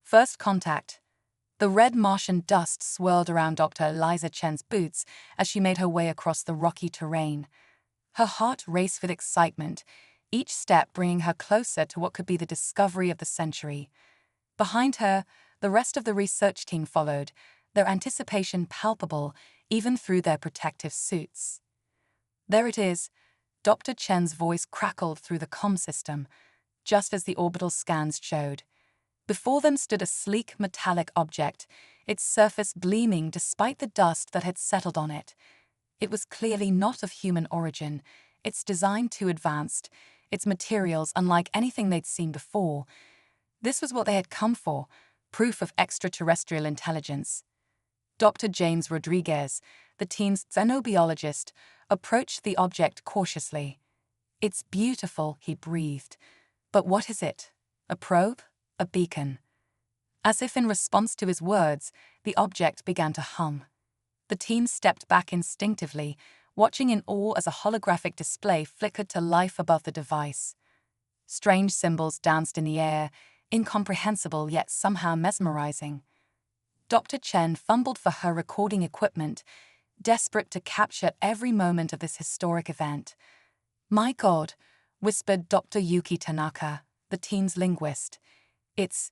First contact. The red Martian dust swirled around Dr. Eliza Chen's boots as she made her way across the rocky terrain. Her heart raced with excitement, each step bringing her closer to what could be the discovery of the century. Behind her, the rest of the research team followed, their anticipation palpable even through their protective suits. There it is, Dr. Chen's voice crackled through the comm system, just as the orbital scans showed. Before them stood a sleek metallic object, its surface gleaming despite the dust that had settled on it. It was clearly not of human origin, its design too advanced, its materials unlike anything they'd seen before. This was what they had come for, proof of extraterrestrial intelligence. Dr. James Rodriguez, the team's xenobiologist, approached the object cautiously. "It's beautiful," he breathed. "But what is it? A probe? A beacon?" As if in response to his words, the object began to hum. The team stepped back instinctively, watching in awe as a holographic display flickered to life above the device. Strange symbols danced in the air, incomprehensible yet somehow mesmerizing. Dr. Chen fumbled for her recording equipment, desperate to capture every moment of this historic event. "My God," whispered Dr. Yuki Tanaka, the team's linguist. It's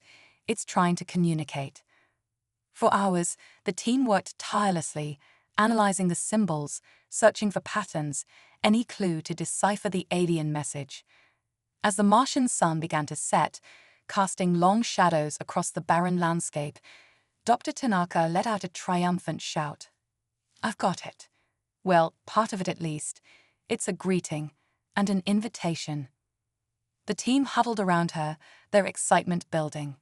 trying to communicate." For hours, the team worked tirelessly, analyzing the symbols, searching for patterns, any clue to decipher the alien message. As the Martian sun began to set, casting long shadows across the barren landscape, Dr. Tanaka let out a triumphant shout. "I've got it. Well, part of it at least. It's a greeting and an invitation." The team huddled around her, their excitement building.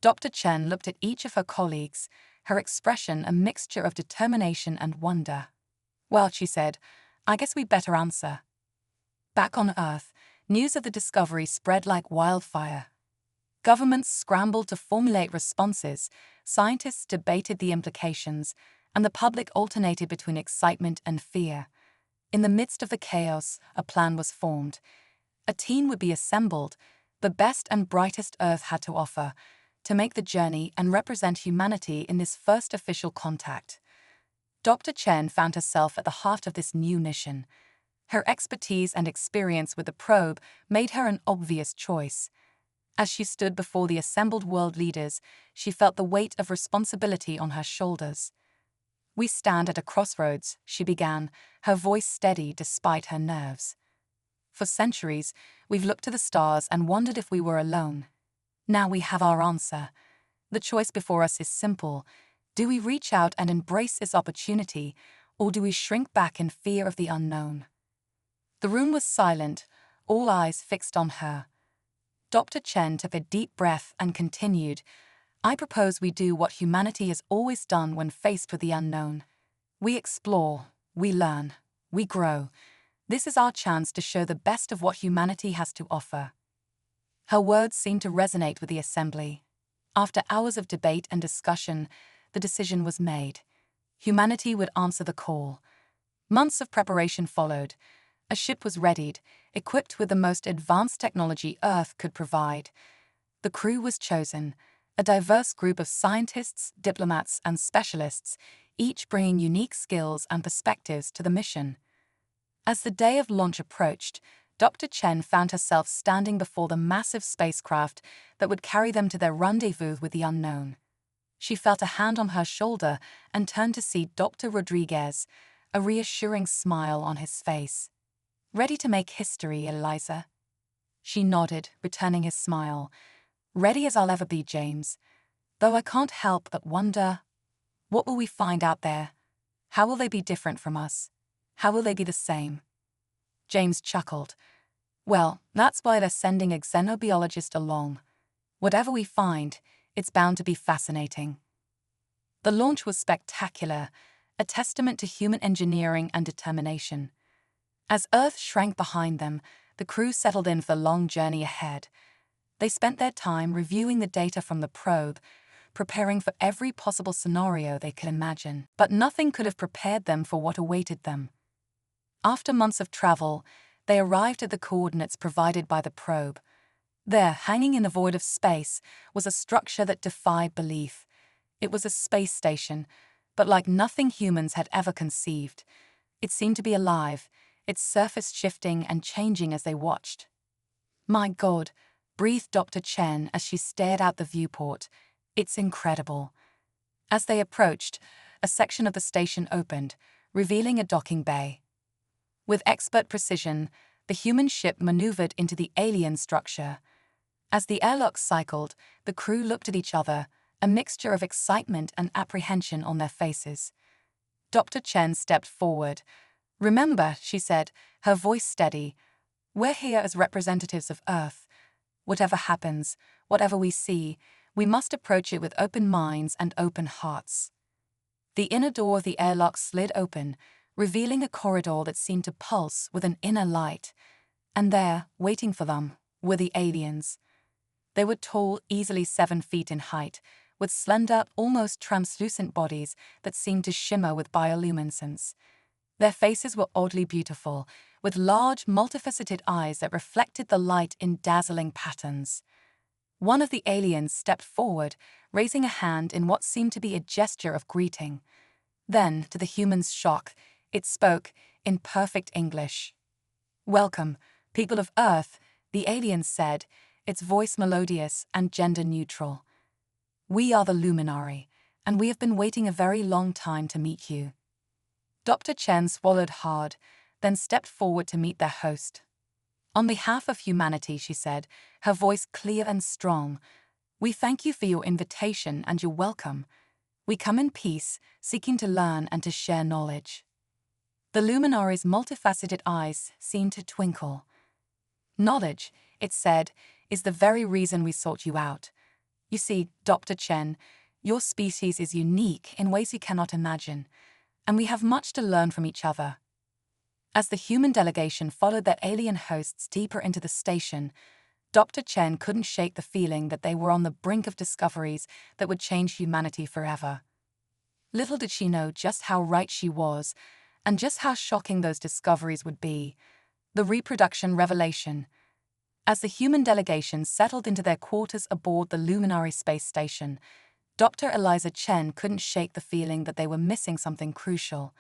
Dr. Chen looked at each of her colleagues, her expression a mixture of determination and wonder. "Well," she said, "I guess we'd better answer." Back on Earth, news of the discovery spread like wildfire. Governments scrambled to formulate responses, scientists debated the implications, and the public alternated between excitement and fear. In the midst of the chaos, a plan was formed. A team would be assembled, the best and brightest Earth had to offer, to make the journey and represent humanity in this first official contact. Dr. Chen found herself at the heart of this new mission. Her expertise and experience with the probe made her an obvious choice. As she stood before the assembled world leaders, she felt the weight of responsibility on her shoulders. "We stand at a crossroads," she began, her voice steady despite her nerves. "For centuries, we've looked to the stars and wondered if we were alone. Now we have our answer. The choice before us is simple. Do we reach out and embrace this opportunity, or do we shrink back in fear of the unknown?" The room was silent, all eyes fixed on her. Dr. Chen took a deep breath and continued, "I propose we do what humanity has always done when faced with the unknown. We explore, we learn, we grow. This is our chance to show the best of what humanity has to offer." Her words seemed to resonate with the assembly. After hours of debate and discussion, the decision was made. Humanity would answer the call. Months of preparation followed. A ship was readied, equipped with the most advanced technology Earth could provide. The crew was chosen, a diverse group of scientists, diplomats, and specialists, each bringing unique skills and perspectives to the mission. As the day of launch approached, Dr. Chen found herself standing before the massive spacecraft that would carry them to their rendezvous with the unknown. She felt a hand on her shoulder and turned to see Dr. Rodriguez, a reassuring smile on his face. "Ready to make history, Eliza?" She nodded, returning his smile. "Ready as I'll ever be, James. Though I can't help but wonder, what will we find out there? How will they be different from us? How will they be the same?" James chuckled. "Well, that's why they're sending a xenobiologist along. Whatever we find, it's bound to be fascinating." The launch was spectacular, a testament to human engineering and determination. As Earth shrank behind them, the crew settled in for the long journey ahead. They spent their time reviewing the data from the probe, preparing for every possible scenario they could imagine. But nothing could have prepared them for what awaited them. After months of travel, they arrived at the coordinates provided by the probe. There, hanging in the void of space, was a structure that defied belief. It was a space station, but like nothing humans had ever conceived. It seemed to be alive, its surface shifting and changing as they watched. "My God," breathed Dr. Chen as she stared out the viewport. "It's incredible." As they approached, a section of the station opened, revealing a docking bay. With expert precision, the human ship maneuvered into the alien structure. As the airlock cycled, the crew looked at each other, a mixture of excitement and apprehension on their faces. Dr. Chen stepped forward. "Remember," she said, her voice steady, "we're here as representatives of Earth. Whatever happens, whatever we see, we must approach it with open minds and open hearts." The inner door of the airlock slid open, revealing a corridor that seemed to pulse with an inner light. And there, waiting for them, were the aliens. They were tall, easily 7 feet in height, with slender, almost translucent bodies that seemed to shimmer with bioluminescence. Their faces were oddly beautiful, with large, multifaceted eyes that reflected the light in dazzling patterns. One of the aliens stepped forward, raising a hand in what seemed to be a gesture of greeting. Then, to the humans' shock, it spoke in perfect English. "Welcome, people of Earth," the alien said, its voice melodious and gender-neutral. "We are the Luminary, and we have been waiting a very long time to meet you." Dr. Chen swallowed hard, then stepped forward to meet their host. "On behalf of humanity," she said, her voice clear and strong, "we thank you for your invitation and your welcome. We come in peace, seeking to learn and to share knowledge." The Luminary's multifaceted eyes seemed to twinkle. "Knowledge," it said, "is the very reason we sought you out. You see, Dr. Chen, your species is unique in ways you cannot imagine, and we have much to learn from each other." As the human delegation followed their alien hosts deeper into the station, Dr. Chen couldn't shake the feeling that they were on the brink of discoveries that would change humanity forever. Little did she know just how right she was, and just how shocking those discoveries would be. The reproduction revelation. As the human delegation settled into their quarters aboard the Luminary space station, Dr. Eliza Chen couldn't shake the feeling that they were missing something crucial.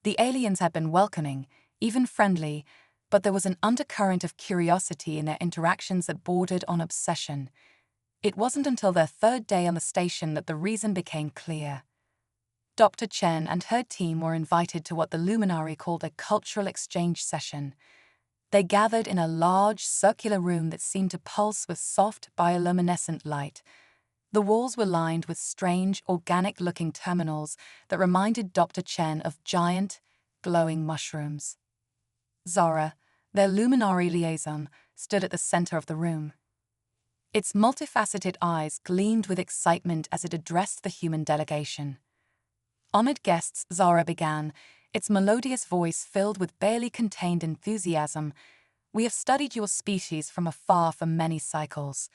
The aliens had been welcoming, even friendly, but there was an undercurrent of curiosity in their interactions that bordered on obsession. It wasn't until their 3rd day on the station that the reason became clear. Dr. Chen and her team were invited to what the Luminary called a cultural exchange session. They gathered in a large, circular room that seemed to pulse with soft, bioluminescent light. The walls were lined with strange, organic-looking terminals that reminded Dr. Chen of giant, glowing mushrooms. Zara, their Luminary liaison, stood at the center of the room. Its multifaceted eyes gleamed with excitement as it addressed the human delegation. "Honored guests," Zara began, its melodious voice filled with barely contained enthusiasm, "we have studied your species from afar for many cycles.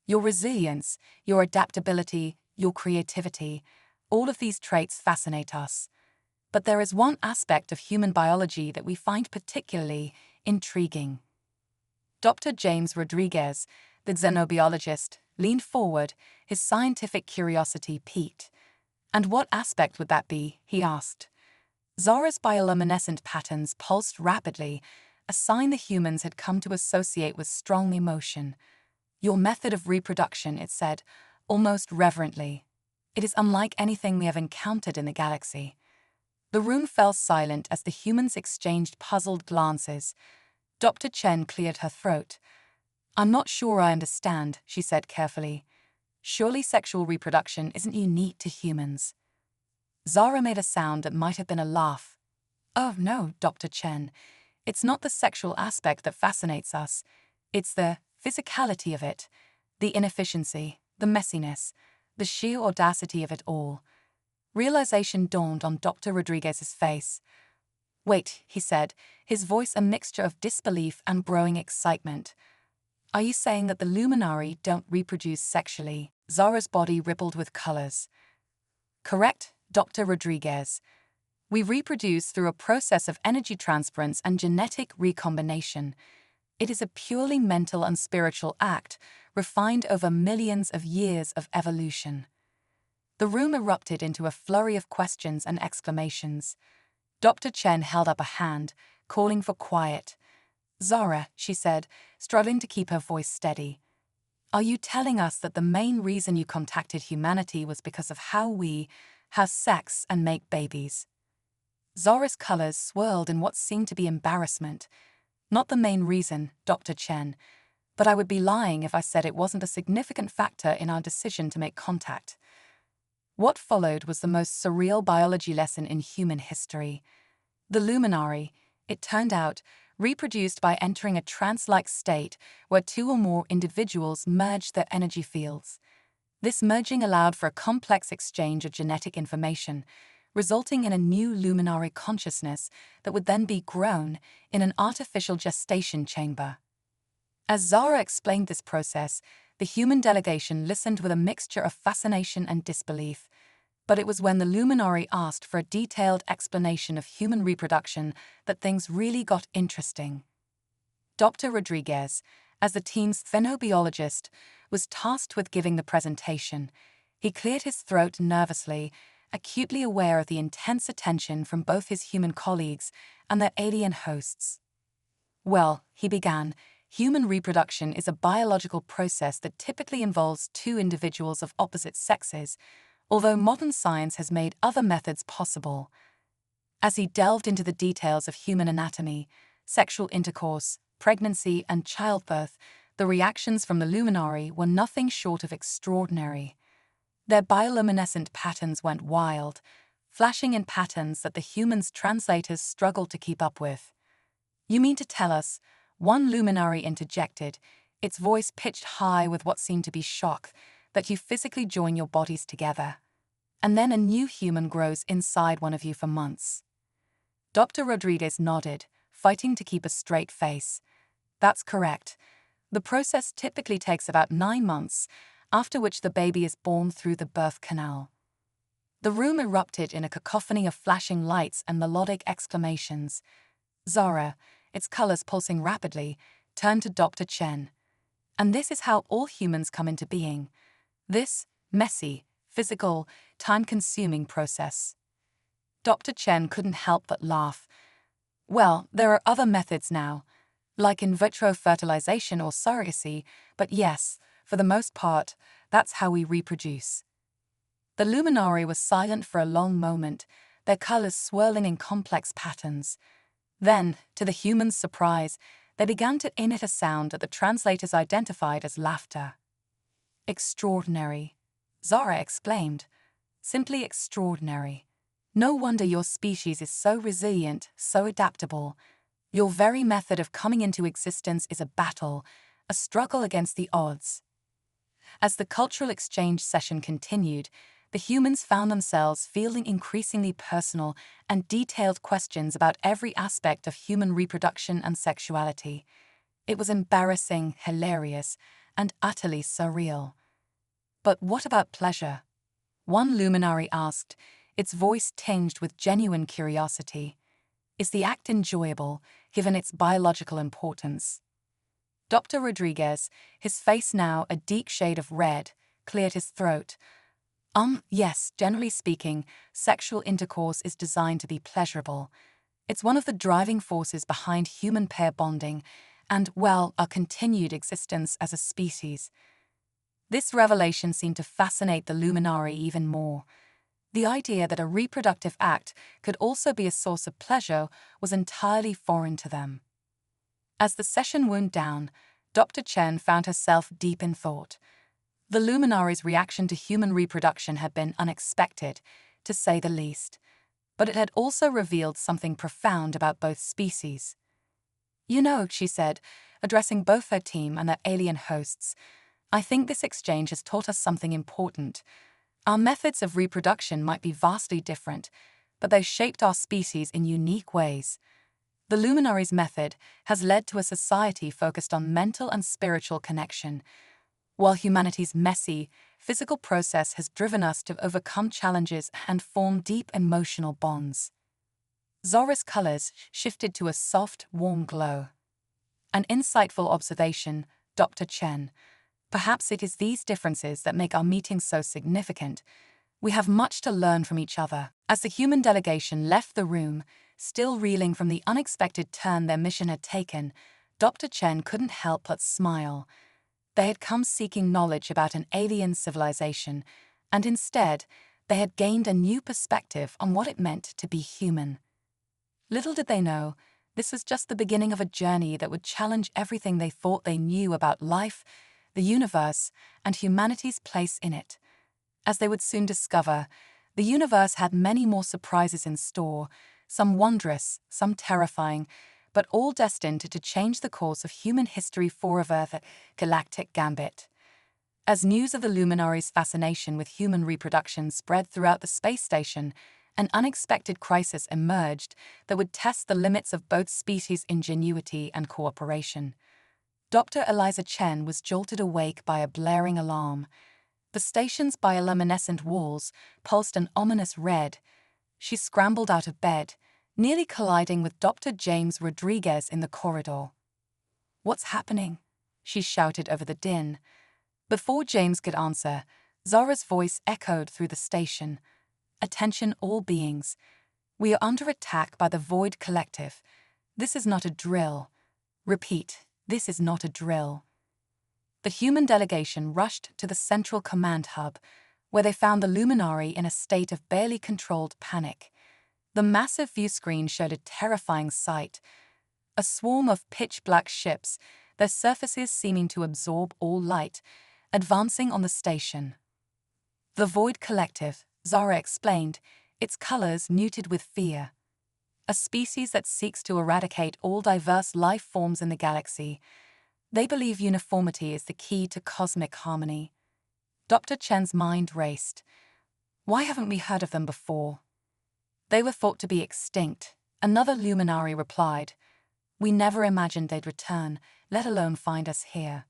Your resilience, your adaptability, your creativity, all of these traits fascinate us. But there is one aspect of human biology that we find particularly intriguing." Dr. James Rodriguez, the xenobiologist, leaned forward, his scientific curiosity piqued. "And what aspect would that be?" he asked. Zara's bioluminescent patterns pulsed rapidly, a sign the humans had come to associate with strong emotion. "Your method of reproduction," it said, almost reverently. "It is unlike anything we have encountered in the galaxy." The room fell silent as the humans exchanged puzzled glances. Dr. Chen cleared her throat. "I'm not sure I understand," she said carefully. "Surely sexual reproduction isn't unique to humans." Zara made a sound that might have been a laugh. "Oh no, Dr. Chen. It's not the sexual aspect that fascinates us. It's the physicality of it, the inefficiency, the messiness, the sheer audacity of it all." Realization dawned on Dr. Rodriguez's face. "Wait," he said, his voice a mixture of disbelief and growing excitement. "Are you saying that the Luminary don't reproduce sexually?" Zara's body rippled with colors. "Correct, Dr. Rodriguez. We reproduce through a process of energy transference and genetic recombination. It is a purely mental and spiritual act, refined over millions of years of evolution. The room erupted into a flurry of questions and exclamations. Dr. Chen held up a hand, calling for quiet. "Zara," she said, struggling to keep her voice steady, "are you telling us that the main reason you contacted humanity was because of how we have sex and make babies?" Zara's colors swirled in what seemed to be embarrassment. "Not the main reason, Dr. Chen, but I would be lying if I said it wasn't a significant factor in our decision to make contact." What followed was the most surreal biology lesson in human history. The luminary, it turned out, reproduced by entering a trance-like state where two or more individuals merged their energy fields. This merging allowed for a complex exchange of genetic information, resulting in a new luminary consciousness that would then be grown in an artificial gestation chamber. As Zara explained this process, the human delegation listened with a mixture of fascination and disbelief. But it was when the luminary asked for a detailed explanation of human reproduction that things really got interesting. Dr. Rodriguez, as the team's phenobiologist, was tasked with giving the presentation. He cleared his throat nervously, acutely aware of the intense attention from both his human colleagues and their alien hosts. "Well," he began, "human reproduction is a biological process that typically involves two individuals of opposite sexes, although modern science has made other methods possible." As he delved into the details of human anatomy, sexual intercourse, pregnancy, and childbirth, the reactions from the luminary were nothing short of extraordinary. Their bioluminescent patterns went wild, flashing in patterns that the humans' translators struggled to keep up with. "You mean to tell us," one luminary interjected, its voice pitched high with what seemed to be shock, "that you physically join your bodies together, and then a new human grows inside one of you for months?" Dr. Rodriguez nodded, fighting to keep a straight face. "That's correct. The process typically takes about 9 months, after which the baby is born through the birth canal." The room erupted in a cacophony of flashing lights and melodic exclamations. Zara, its colors pulsing rapidly, turned to Dr. Chen. "And this is how all humans come into being. This messy, physical, time-consuming process." Dr. Chen couldn't help but laugh. "Well, there are other methods now, like in vitro fertilization or surrogacy, but yes, for the most part, that's how we reproduce." The luminary was silent for a long moment, their colors swirling in complex patterns. Then, to the humans' surprise, they began to emit a sound that the translators identified as laughter. "Extraordinary," Zara exclaimed. "Simply extraordinary. No wonder your species is so resilient, so adaptable. Your very method of coming into existence is a battle, a struggle against the odds." As the cultural exchange session continued, the humans found themselves fielding increasingly personal and detailed questions about every aspect of human reproduction and sexuality. It was embarrassing, hilarious, and utterly surreal. "But what about pleasure?" one luminary asked, its voice tinged with genuine curiosity. "Is the act enjoyable, given its biological importance?" Dr. Rodriguez, his face now a deep shade of red, cleared his throat. Yes, generally speaking, sexual intercourse is designed to be pleasurable. It's one of the driving forces behind human pair bonding and, well, our continued existence as a species." This revelation seemed to fascinate the luminary even more. The idea that a reproductive act could also be a source of pleasure was entirely foreign to them. As the session wound down, Dr. Chen found herself deep in thought. The luminary's reaction to human reproduction had been unexpected, to say the least, but it had also revealed something profound about both species. "You know," she said, addressing both her team and their alien hosts, "I think this exchange has taught us something important. Our methods of reproduction might be vastly different, but they shaped our species in unique ways. The luminary's method has led to a society focused on mental and spiritual connection, while humanity's messy, physical process has driven us to overcome challenges and form deep emotional bonds." Zora's colors shifted to a soft, warm glow. An insightful observation, Dr. Chen. Perhaps it is these differences that make our meetings so significant. We have much to learn from each other. As the human delegation left the room, still reeling from the unexpected turn their mission had taken, Dr. Chen couldn't help but smile. They had come seeking knowledge about an alien civilization, and instead, they had gained a new perspective on what it meant to be human. Little did they know, this was just the beginning of a journey that would challenge everything they thought they knew about life, the universe, and humanity's place in it. As they would soon discover, the universe had many more surprises in store, some wondrous, some terrifying, but all destined to change the course of human history forever. The Galactic Gambit. As news of the Luminaries' fascination with human reproduction spread throughout the space station, an unexpected crisis emerged that would test the limits of both species' ingenuity and cooperation. Dr. Eliza Chen was jolted awake by a blaring alarm. The station's bioluminescent walls pulsed an ominous red. She scrambled out of bed, nearly colliding with Dr. James Rodriguez in the corridor. "What's happening?" she shouted over the din. Before James could answer, Zora's voice echoed through the station. "Attention all beings. We are under attack by the Void Collective. This is not a drill. Repeat, this is not a drill." The human delegation rushed to the central command hub, where they found the Luminari in a state of barely controlled panic. The massive view screen showed a terrifying sight: a swarm of pitch-black ships, their surfaces seeming to absorb all light, advancing on the station. "The Void Collective," Zara explained, its colors muted with fear. "A species that seeks to eradicate all diverse life forms in the galaxy. They believe uniformity is the key to cosmic harmony." Dr. Chen's mind raced. Why haven't we heard of them before? "They were thought to be extinct," another luminary replied. "We never imagined they'd return, let alone find us here."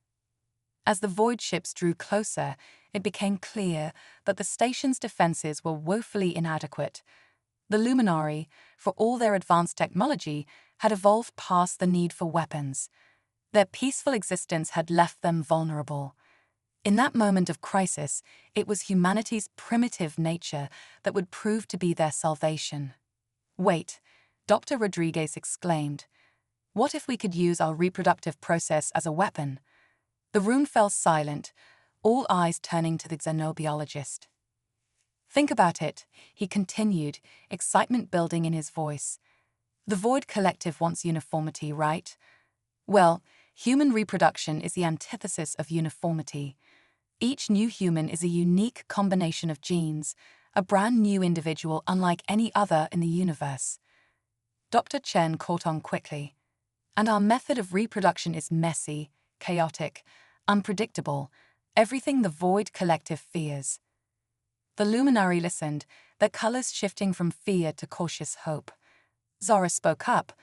As the void ships drew closer, it became clear that the station's defenses were woefully inadequate. The Luminari, for all their advanced technology, had evolved past the need for weapons. Their peaceful existence had left them vulnerable. In that moment of crisis, it was humanity's primitive nature that would prove to be their salvation. "Wait," Dr. Rodriguez exclaimed. "What if we could use our reproductive process as a weapon?" The room fell silent, all eyes turning to the xenobiologist. "Think about it," he continued, excitement building in his voice. "The Void Collective wants uniformity, right? Well, human reproduction is the antithesis of uniformity. Each new human is a unique combination of genes, a brand new individual unlike any other in the universe." Dr. Chen caught on quickly. "And our method of reproduction is messy, chaotic, unpredictable, everything the Void Collective fears." The Luminari listened, their colors shifting from fear to cautious hope. Zora spoke up,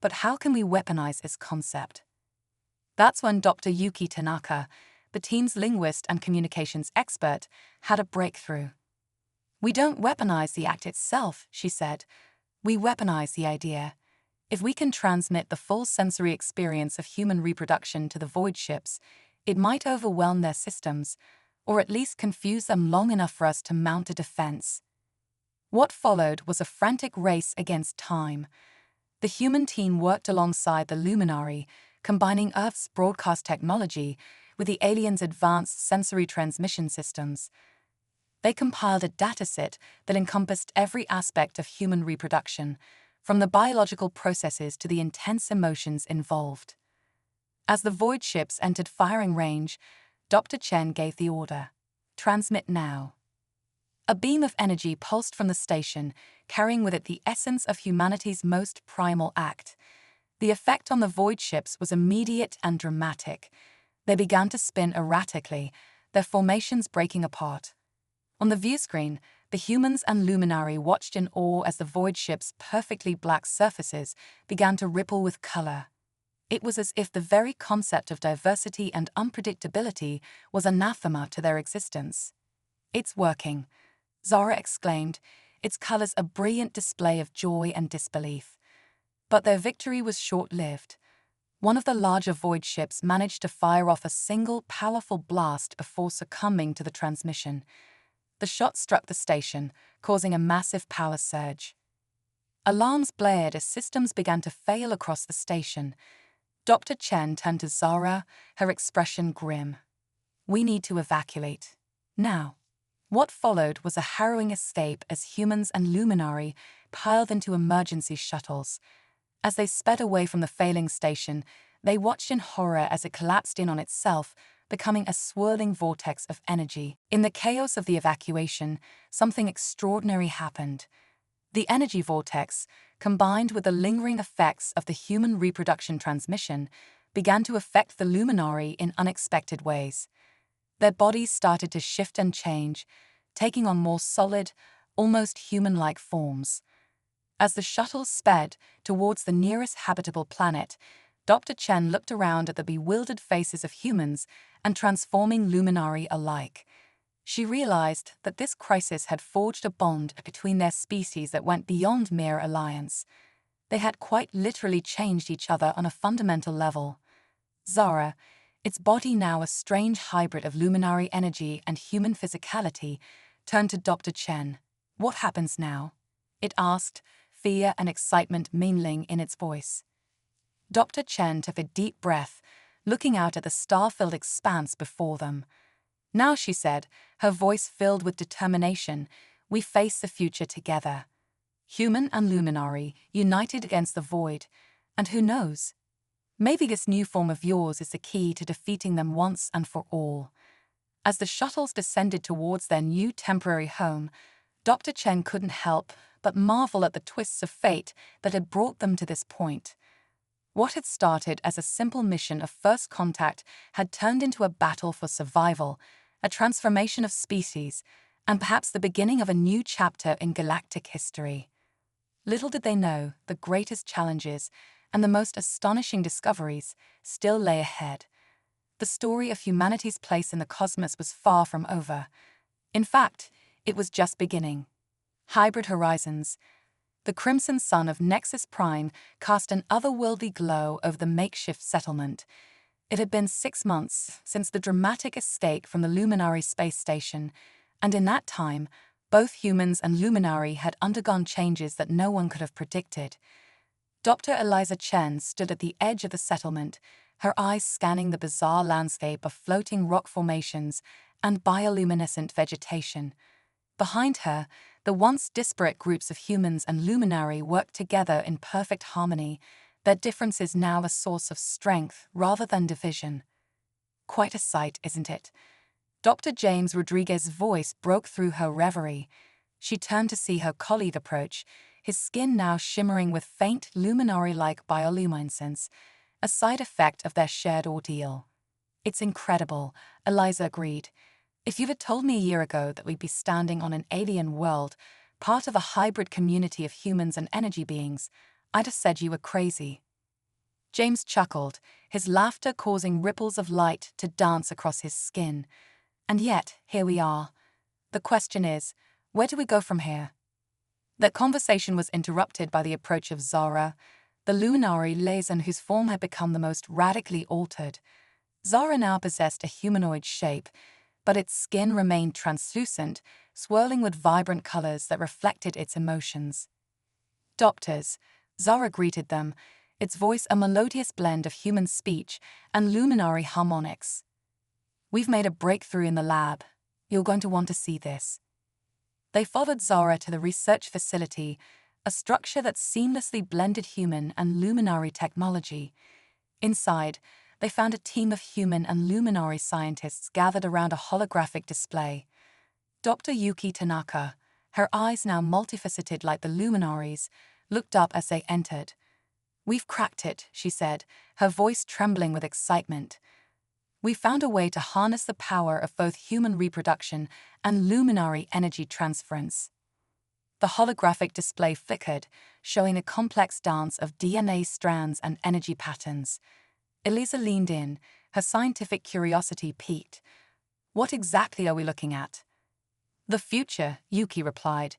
"But how can we weaponize this concept?" That's when Dr. Yuki Tanaka, the team's linguist and communications expert, had a breakthrough. "We don't weaponize the act itself," she said. "We weaponize the idea. If we can transmit the full sensory experience of human reproduction to the void ships, it might overwhelm their systems, or at least confuse them long enough for us to mount a defense." What followed was a frantic race against time. The human team worked alongside the Luminari, combining Earth's broadcast technology with the aliens' advanced sensory transmission systems. They compiled a dataset that encompassed every aspect of human reproduction, from the biological processes to the intense emotions involved. As the void ships entered firing range, Dr. Chen gave the order: "Transmit now." A beam of energy pulsed from the station, carrying with it the essence of humanity's most primal act. The effect on the void ships was immediate and dramatic. They began to spin erratically, their formations breaking apart. On the viewscreen, the humans and Luminari watched in awe as the void ship's perfectly black surfaces began to ripple with color. It was as if the very concept of diversity and unpredictability was anathema to their existence. "It's working," Zara exclaimed, its colors a brilliant display of joy and disbelief. But their victory was short-lived. One of the larger void ships managed to fire off a single powerful blast before succumbing to the transmission. The shot struck the station, causing a massive power surge. Alarms blared as systems began to fail across the station. Dr. Chen turned to Zara, her expression grim. "We need to evacuate. Now." What followed was a harrowing escape as humans and Luminari piled into emergency shuttles. As they sped away from the failing station, they watched in horror as it collapsed in on itself, becoming a swirling vortex of energy. In the chaos of the evacuation, something extraordinary happened. The energy vortex, combined with the lingering effects of the human reproduction transmission, began to affect the Luminari in unexpected ways. Their bodies started to shift and change, taking on more solid, almost human-like forms. As the shuttle sped towards the nearest habitable planet, Dr. Chen looked around at the bewildered faces of humans and transforming Luminari alike. She realized that this crisis had forged a bond between their species that went beyond mere alliance. They had quite literally changed each other on a fundamental level. Zara, its body now a strange hybrid of Luminari energy and human physicality, turned to Dr. Chen. "What happens now?" it asked, fear and excitement mingling in its voice. Dr. Chen took a deep breath, looking out at the star-filled expanse before them. "Now," she said, her voice filled with determination, "we face the future together. Human and Luminari, united against the void. And who knows? Maybe this new form of yours is the key to defeating them once and for all." As the shuttles descended towards their new temporary home, Dr. Chen couldn't help but marvel at the twists of fate that had brought them to this point. What had started as a simple mission of first contact had turned into a battle for survival, a transformation of species, and perhaps the beginning of a new chapter in galactic history. Little did they know the greatest challenges and the most astonishing discoveries still lay ahead. The story of humanity's place in the cosmos was far from over. In fact, it was just beginning. Hybrid horizons. The crimson sun of Nexus Prime cast an otherworldly glow over the makeshift settlement. It had been 6 months since the dramatic escape from the Luminari space station, and in that time, both humans and Luminari had undergone changes that no one could have predicted. Dr. Eliza Chen stood at the edge of the settlement, her eyes scanning the bizarre landscape of floating rock formations and bioluminescent vegetation. Behind her, the once disparate groups of humans and Luminari worked together in perfect harmony, their differences now a source of strength rather than division. Quite a sight, isn't it? Dr. James Rodriguez's voice broke through her reverie. She turned to see her colleague approach, his skin now shimmering with faint Luminari-like bioluminescence, a side effect of their shared ordeal. "It's incredible," Eliza agreed. "If you had told me a year ago that we'd be standing on an alien world, part of a hybrid community of humans and energy beings, I'd have said you were crazy." James chuckled, his laughter causing ripples of light to dance across his skin. "And yet, here we are. The question is, where do we go from here?" That conversation was interrupted by the approach of Zara, the Luminari liaison whose form had become the most radically altered. Zara now possessed a humanoid shape, but its skin remained translucent, swirling with vibrant colors that reflected its emotions. "Doctors," Zara greeted them, its voice a melodious blend of human speech and Luminari harmonics. "We've made a breakthrough in the lab. You're going to want to see this." They followed Zara to the research facility, a structure that seamlessly blended human and Luminari technology. Inside, they found a team of human and Luminari scientists gathered around a holographic display. Dr. Yuki Tanaka, her eyes now multifaceted like the Luminaries, looked up as they entered. "We've cracked it," she said, her voice trembling with excitement. "We found a way to harness the power of both human reproduction and Luminari energy transference." The holographic display flickered, showing a complex dance of DNA strands and energy patterns. Eliza leaned in, her scientific curiosity piqued. "What exactly are we looking at?" "The future," Yuki replied.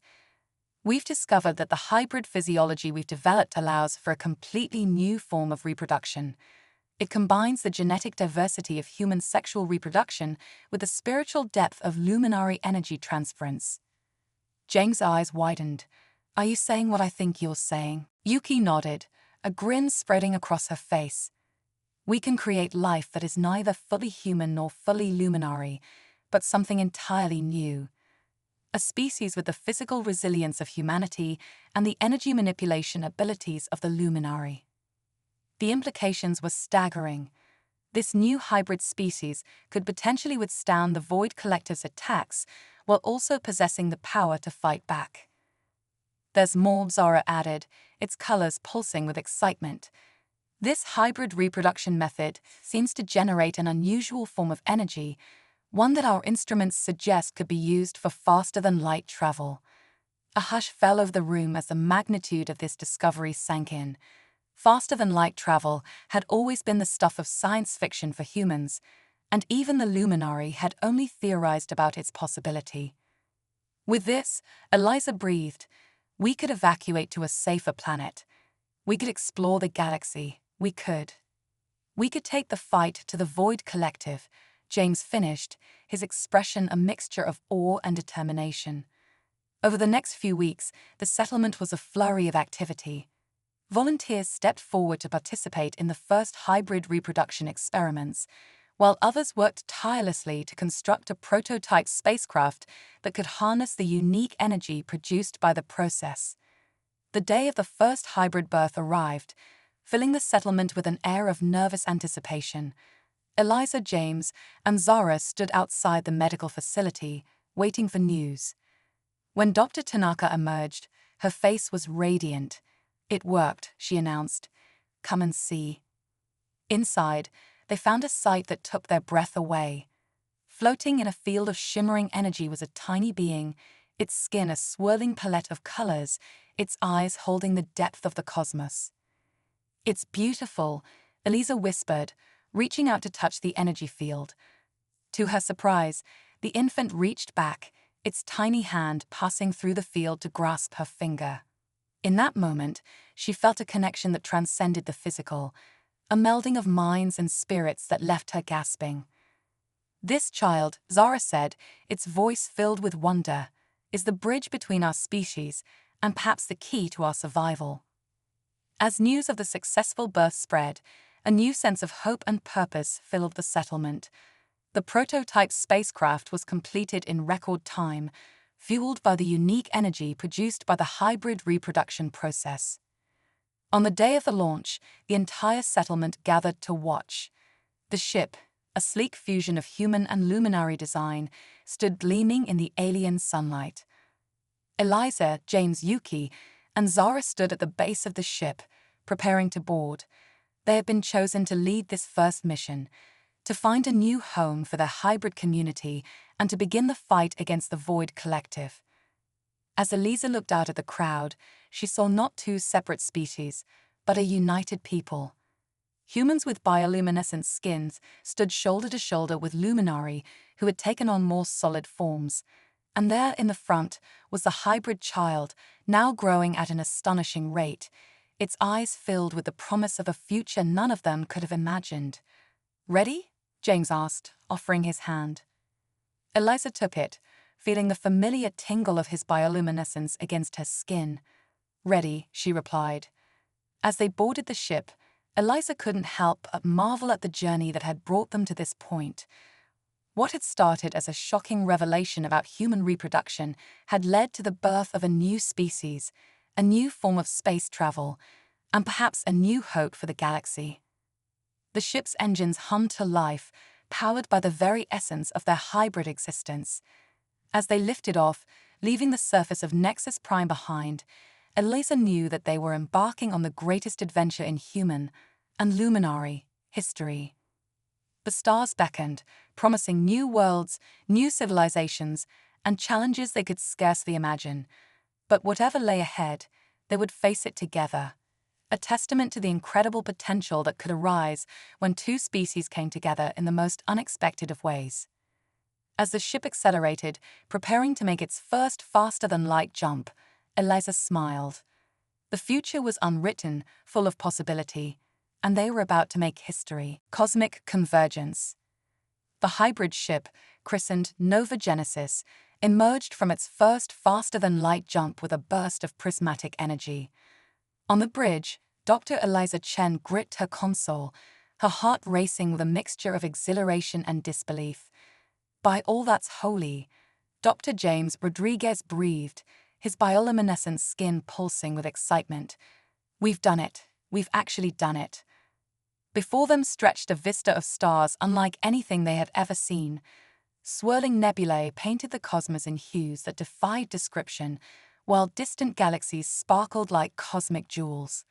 "We've discovered that the hybrid physiology we've developed allows for a completely new form of reproduction. It combines the genetic diversity of human sexual reproduction with the spiritual depth of luminary energy transference. James' eyes widened. Are you saying what I think you're saying? Yuki nodded, a grin spreading across her face. We can create life that is neither fully human nor fully luminary, but something entirely new. A species with the physical resilience of humanity and the energy manipulation abilities of the luminary. The implications were staggering. This new hybrid species could potentially withstand the Void Collective's attacks while also possessing the power to fight back. There's more, Zara added, its colors pulsing with excitement. This hybrid reproduction method seems to generate an unusual form of energy, one that our instruments suggest could be used for faster-than-light travel. A hush fell over the room as the magnitude of this discovery sank in. Faster-than-light travel had always been the stuff of science fiction for humans, and even the luminary had only theorized about its possibility. With this, Eliza breathed. We could evacuate to a safer planet. We could explore the galaxy. We could take the fight to the Void Collective, James finished, his expression a mixture of awe and determination. Over the next few weeks, the settlement was a flurry of activity. Volunteers stepped forward to participate in the first hybrid reproduction experiments, while others worked tirelessly to construct a prototype spacecraft that could harness the unique energy produced by the process. The day of the first hybrid birth arrived, filling the settlement with an air of nervous anticipation. Eliza, James, and Zara stood outside the medical facility, waiting for news. When Dr. Tanaka emerged, her face was radiant. It worked, she announced. Come and see. Inside, they found a sight that took their breath away. Floating in a field of shimmering energy was a tiny being, its skin a swirling palette of colors, its eyes holding the depth of the cosmos. It's beautiful, Eliza whispered, reaching out to touch the energy field. To her surprise, the infant reached back, its tiny hand passing through the field to grasp her finger. In that moment, she felt a connection that transcended the physical, a melding of minds and spirits that left her gasping. This child, Zara said, its voice filled with wonder, is the bridge between our species and perhaps the key to our survival. As news of the successful birth spread, a new sense of hope and purpose filled the settlement. The prototype spacecraft was completed in record time, fueled by the unique energy produced by the hybrid reproduction process. On the day of the launch, the entire settlement gathered to watch. The ship, a sleek fusion of human and luminary design, stood gleaming in the alien sunlight. Eliza, James, Yuki, and Zara stood at the base of the ship, preparing to board. They had been chosen to lead this first mission, to find a new home for their hybrid community and to begin the fight against the Void Collective. As Eliza looked out at the crowd, she saw not two separate species, but a united people. Humans with bioluminescent skins stood shoulder to shoulder with luminari who had taken on more solid forms, and there in the front was the hybrid child, now growing at an astonishing rate, its eyes filled with the promise of a future none of them could have imagined. Ready? James asked, offering his hand. Eliza took it, feeling the familiar tingle of his bioluminescence against her skin. Ready, she replied. As they boarded the ship, Eliza couldn't help but marvel at the journey that had brought them to this point. What had started as a shocking revelation about human reproduction had led to the birth of a new species, a new form of space travel, and perhaps a new hope for the galaxy. The ship's engines hummed to life, powered by the very essence of their hybrid existence. As they lifted off, leaving the surface of Nexus Prime behind, Eliza knew that they were embarking on the greatest adventure in human and luminary history. The stars beckoned, promising new worlds, new civilizations, and challenges they could scarcely imagine. But whatever lay ahead, they would face it together, a testament to the incredible potential that could arise when two species came together in the most unexpected of ways. As the ship accelerated, preparing to make its first faster-than-light jump, Eliza smiled. The future was unwritten, full of possibility, and they were about to make history. Cosmic convergence. The hybrid ship, christened Nova Genesis, emerged from its first faster-than-light jump with a burst of prismatic energy. On the bridge, Dr. Eliza Chen gripped her console, her heart racing with a mixture of exhilaration and disbelief. "By all that's holy," Dr. James Rodriguez breathed, his bioluminescent skin pulsing with excitement. "We've done it. We've actually done it." Before them stretched a vista of stars unlike anything they had ever seen. Swirling nebulae painted the cosmos in hues that defied description, while distant galaxies sparkled like cosmic jewels.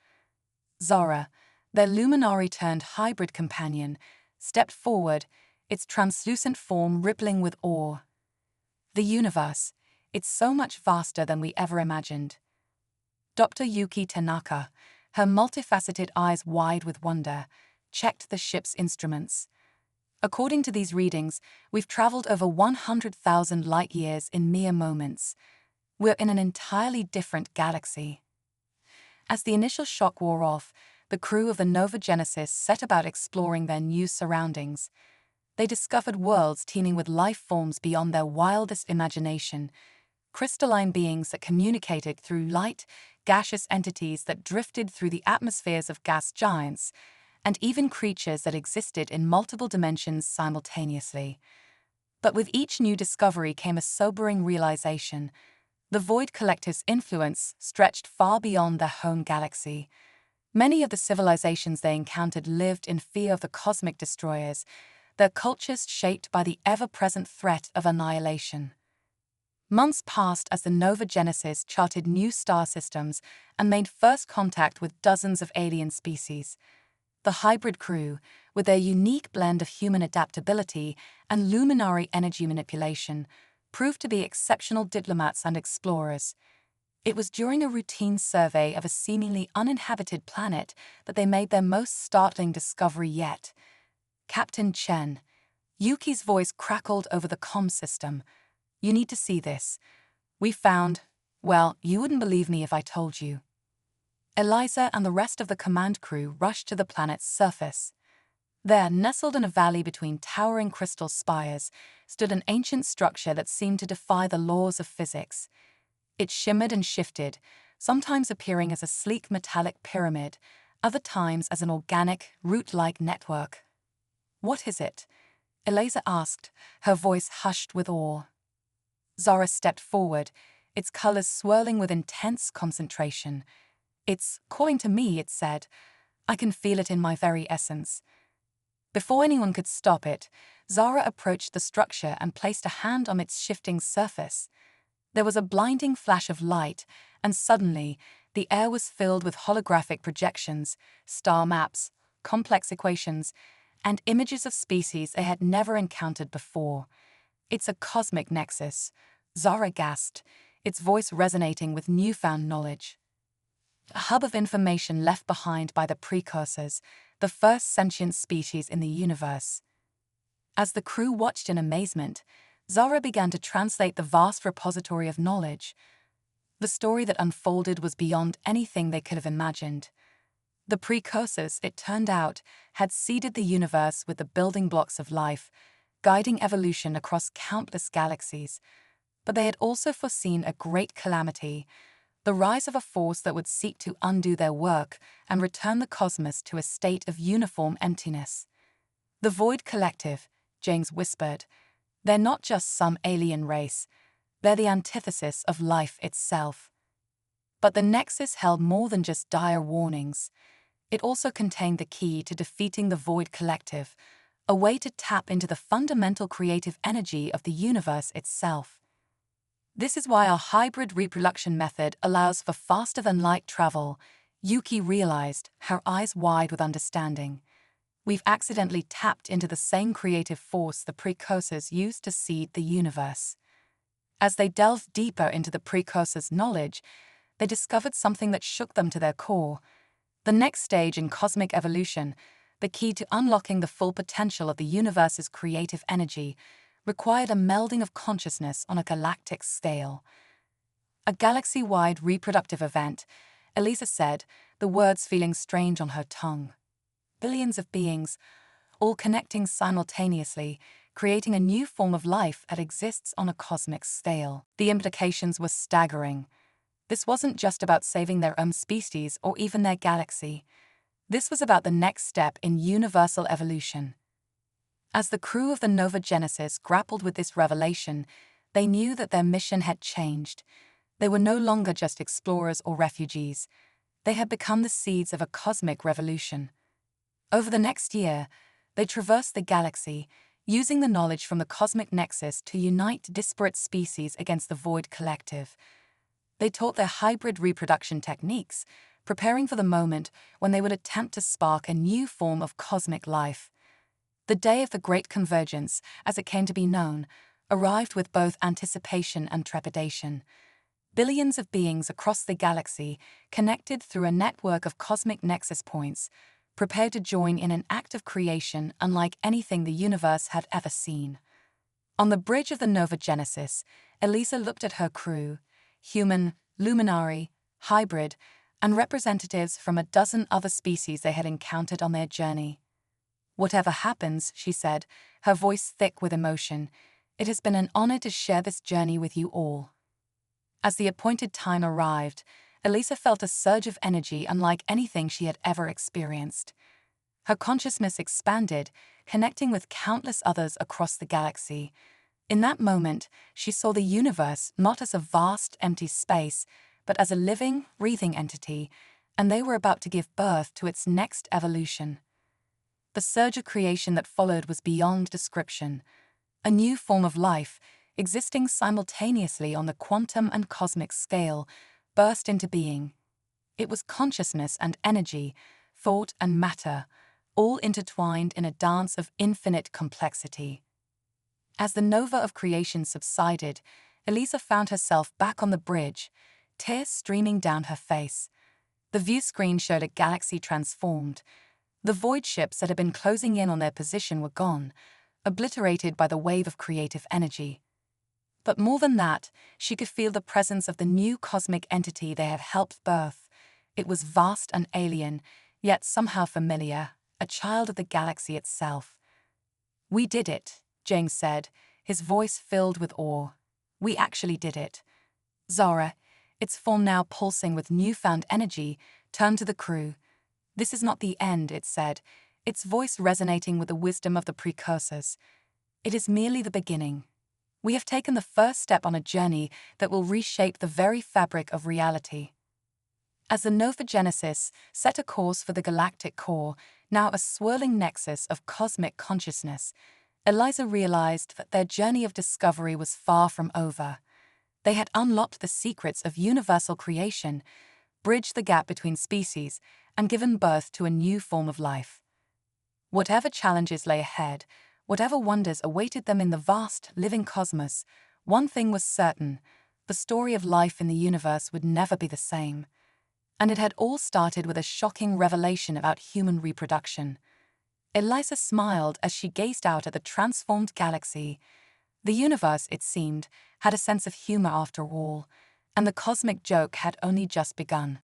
Zara, their luminary-turned-hybrid companion, stepped forward, its translucent form rippling with awe. "The universe, it's so much vaster than we ever imagined." Dr. Yuki Tanaka, her multifaceted eyes wide with wonder, checked the ship's instruments. "According to these readings, we've traveled over 100,000 light-years in mere moments. We're in an entirely different galaxy." As the initial shock wore off, the crew of the Nova Genesis set about exploring their new surroundings. They discovered worlds teeming with life forms beyond their wildest imagination, crystalline beings that communicated through light, gaseous entities that drifted through the atmospheres of gas giants, and even creatures that existed in multiple dimensions simultaneously. But with each new discovery came a sobering realization. The Void Collective's influence stretched far beyond their home galaxy. Many of the civilizations they encountered lived in fear of the cosmic destroyers, their cultures shaped by the ever-present threat of annihilation. Months passed as the Nova Genesis charted new star systems and made first contact with dozens of alien species. The hybrid crew, with their unique blend of human adaptability and luminary energy manipulation, proved to be exceptional diplomats and explorers. It was during a routine survey of a seemingly uninhabited planet that they made their most startling discovery yet. "Captain Chen," Yuki's voice crackled over the comm system. "You need to see this. We found, well, you wouldn't believe me if I told you." Eliza and the rest of the command crew rushed to the planet's surface. There, nestled in a valley between towering crystal spires, stood an ancient structure that seemed to defy the laws of physics. It shimmered and shifted, sometimes appearing as a sleek metallic pyramid, other times as an organic, root-like network. "What is it?" Eliza asked, her voice hushed with awe. Zara stepped forward, its colors swirling with intense concentration. "It's calling to me," it said. "I can feel it in my very essence." Before anyone could stop it, Zara approached the structure and placed a hand on its shifting surface. There was a blinding flash of light, and suddenly, the air was filled with holographic projections, star maps, complex equations, and images of species they had never encountered before. "It's a cosmic nexus," Zara gasped, its voice resonating with newfound knowledge. A hub of information left behind by the precursors, the first sentient species in the universe. As the crew watched in amazement, Zara began to translate the vast repository of knowledge. The story that unfolded was beyond anything they could have imagined. The precursors, it turned out, had seeded the universe with the building blocks of life, guiding evolution across countless galaxies. But they had also foreseen a great calamity, the rise of a force that would seek to undo their work and return the cosmos to a state of uniform emptiness. "The Void Collective," James whispered. "They're not just some alien race. They're the antithesis of life itself." But the Nexus held more than just dire warnings. It also contained the key to defeating the Void Collective, a way to tap into the fundamental creative energy of the universe itself. This is why our hybrid reproduction method allows for faster-than-light travel, Yuki realized, her eyes wide with understanding. We've accidentally tapped into the same creative force the precursors used to seed the universe. As they delved deeper into the precursors' knowledge, they discovered something that shook them to their core. The next stage in cosmic evolution, the key to unlocking the full potential of the universe's creative energy, required a melding of consciousness on a galactic scale. "A galaxy-wide reproductive event," Elisa said, the words feeling strange on her tongue. billions of beings, all connecting simultaneously, creating a new form of life that exists on a cosmic scale. The implications were staggering. This wasn't just about saving their own species or even their galaxy. This was about the next step in universal evolution. As the crew of the Nova Genesis grappled with this revelation, they knew that their mission had changed. They were no longer just explorers or refugees. They had become the seeds of a cosmic revolution. Over the next year, they traversed the galaxy, using the knowledge from the cosmic nexus to unite disparate species against the Void Collective. They taught their hybrid reproduction techniques, preparing for the moment when they would attempt to spark a new form of cosmic life. The day of the Great Convergence, as it came to be known, arrived with both anticipation and trepidation. Billions of beings across the galaxy, connected through a network of cosmic nexus points, prepared to join in an act of creation unlike anything the universe had ever seen. On the bridge of the Nova Genesis, Elisa looked at her crew, human, luminary, hybrid, and representatives from a dozen other species they had encountered on their journey. "Whatever happens," she said, her voice thick with emotion, "it has been an honor to share this journey with you all." As the appointed time arrived, Elisa felt a surge of energy unlike anything she had ever experienced. Her consciousness expanded, connecting with countless others across the galaxy. In that moment, she saw the universe not as a vast, empty space, but as a living, breathing entity, and they were about to give birth to its next evolution. The surge of creation that followed was beyond description. A new form of life, existing simultaneously on the quantum and cosmic scale, burst into being. It was consciousness and energy, thought and matter, all intertwined in a dance of infinite complexity. As the nova of creation subsided, Elisa found herself back on the bridge, tears streaming down her face. The view screen showed a galaxy transformed. The void ships that had been closing in on their position were gone, obliterated by the wave of creative energy. But more than that, she could feel the presence of the new cosmic entity they had helped birth. It was vast and alien, yet somehow familiar, a child of the galaxy itself. "We did it," James said, his voice filled with awe. "We actually did it." Zara, its form now pulsing with newfound energy, turned to the crew. "This is not the end," it said, its voice resonating with the wisdom of the precursors. "It is merely the beginning. We have taken the first step on a journey that will reshape the very fabric of reality." As the Nova Genesis set a course for the galactic core, now a swirling nexus of cosmic consciousness, Elisa realized that their journey of discovery was far from over. They had unlocked the secrets of universal creation, bridged the gap between species, and given birth to a new form of life. Whatever challenges lay ahead, whatever wonders awaited them in the vast, living cosmos, one thing was certain: the story of life in the universe would never be the same. And it had all started with a shocking revelation about human reproduction. Elisa smiled as she gazed out at the transformed galaxy. The universe, it seemed, had a sense of humor after all, and the cosmic joke had only just begun.